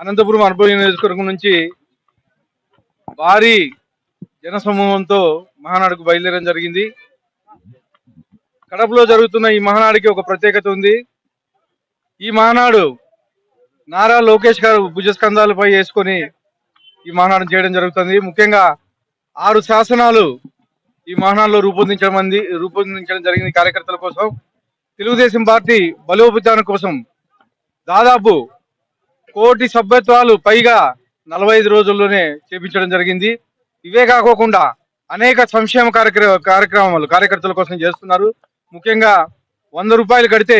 Anantapuram urban నియోజకవర్గం నుంచి భారీ జనసమూహంతో మహానాడుకు బయలుదేరడం జరిగింది. కడపలో జరుగుతున్న ఈ మహానాడుకి ఒక ప్రత్యేకత ఉంది. ఈ మహానాడు నారా లోకేష్ గారు భుజస్కంధాలపై వేసుకొని ఈ మహానాడు చేయడం జరుగుతుంది. ముఖ్యంగా 6 శాసనాలు ఈ మహానాడులో రూపొందించడం జరిగింది. కార్యకర్తల కోసం, తెలుగుదేశం పార్టీ బలోపేతం కోసం దాదాపు 1 కోటి సభ్యత్వాలు పైగా 45 రోజుల్లోనే చేపించడం జరిగింది. ఇవే కాకోకుండా అనేక సంక్షేమ కార్యక్రమాలు కార్యకర్తల కోసం చేస్తున్నారు. ముఖ్యంగా 100 రూపాయలు కడితే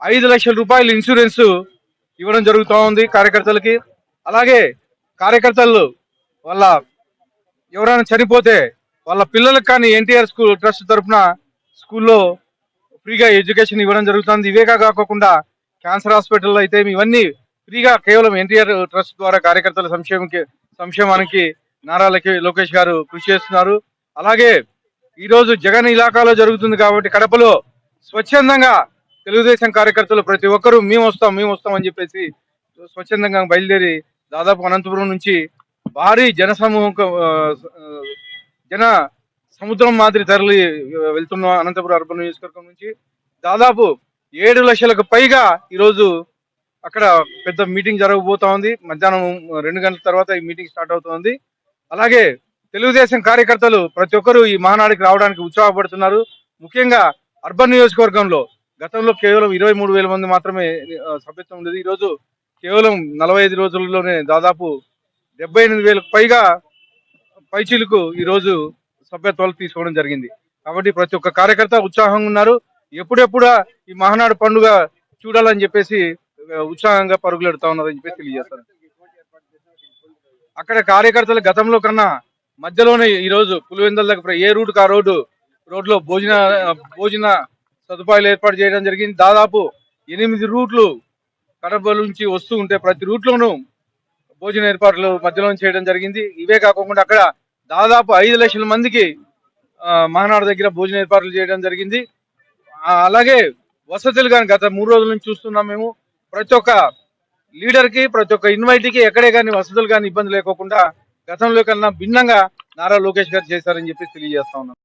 5 లక్షల రూపాయలు ఇన్సూరెన్స్ ఇవ్వడం జరుగుతూ ఉంది కార్యకర్తలకి. అలాగే కార్యకర్తలు వాళ్ళ ఎవరైనా చనిపోతే వాళ్ళ పిల్లలకు కానీ ఎన్టీఆర్ స్కూల్ ట్రస్ట్ తరఫున స్కూల్లో ఫ్రీగా ఎడ్యుకేషన్ ఇవ్వడం జరుగుతుంది. ఇవే కాకుండా క్యాన్సర్ హాస్పిటల్లో అయితే ఇవన్నీ ఫ్రీగా కేవలం ఎన్టీఆర్ ట్రస్ట్ ద్వారా కార్యకర్తల సంక్షేమానికి నారా లోకేష్ గారు కృషి చేస్తున్నారు. అలాగే ఈరోజు జగన్ ఇలాకాలో జరుగుతుంది కాబట్టి కడపలో స్వచ్ఛందంగా తెలుగుదేశం కార్యకర్తలు ప్రతి ఒక్కరూ మేము వస్తాం అని చెప్పేసి స్వచ్ఛందంగా బయలుదేరి దాదాపు అనంతపురం నుంచి భారీ జన సముద్రం మాదిరి తరలి వెళ్తున్న అనంతపురం అర్బన్ నియోజకవర్గం నుంచి దాదాపు 7 లక్షలకు పైగా ఈరోజు అక్కడ పెద్ద మీటింగ్ జరగబోతా ఉంది. మధ్యాహ్నం 2 గంటల తర్వాత ఈ మీటింగ్ స్టార్ట్ అవుతోంది. అలాగే తెలుగుదేశం కార్యకర్తలు ప్రతి ఒక్కరూ ఈ మహానాడికి రావడానికి ఉత్సాహపడుతున్నారు. ముఖ్యంగా అర్బన్ నియోజకవర్గంలో గతంలో కేవలం 23,000 మంది మాత్రమే సభ్యత్వం ఉండేది. ఈరోజు కేవలం 45 రోజుల్లోనే దాదాపు 78,000కు పైచీలకు ఈరోజు సభ్యత్వాలు తీసుకోవడం జరిగింది. కాబట్టి ప్రతి ఒక్క కార్యకర్త ఉత్సాహంగా ఉన్నారు. ఎప్పుడెప్పుడా ఈ మహానాడు పండుగ చూడాలని చెప్పేసి ఉత్సాహంగా పరుగులెడుతా ఉన్నారని చెప్పేసి తెలియజేస్తారు. అక్కడ కార్యకర్తలు గతంలో కన్నా మధ్యలోనే ఈరోజు పులివెందుల దగ్గర ఏ రూట్ ఆ రోడ్లో భోజన సదుపాయాలు ఏర్పాటు చేయడం జరిగింది. దాదాపు 8 రూట్లు కడప నుంచి వస్తూ ఉంటే ప్రతి రూట్లోనూ భోజన ఏర్పాట్లు మధ్యలో చేయడం జరిగింది. ఇవే కాకుండా అక్కడ దాదాపు 5 లక్షల మందికి మహానాడు దగ్గర భోజన ఏర్పాట్లు చేయడం జరిగింది. అలాగే వసతులు కానీ గత 3 రోజుల నుంచి చూస్తున్నాం మేము. ప్రతి ఒక్క లీడర్ కి ప్రతి ఒక్క ఇన్వైట్ కి ఎక్కడే కానీ వసతులు కానీ ఇబ్బంది లేకోకుండా గతంలో కన్నా భిన్నంగా నారా లోకేష్ గారు చేశారని చెప్పి తెలియజేస్తా ఉన్నాం.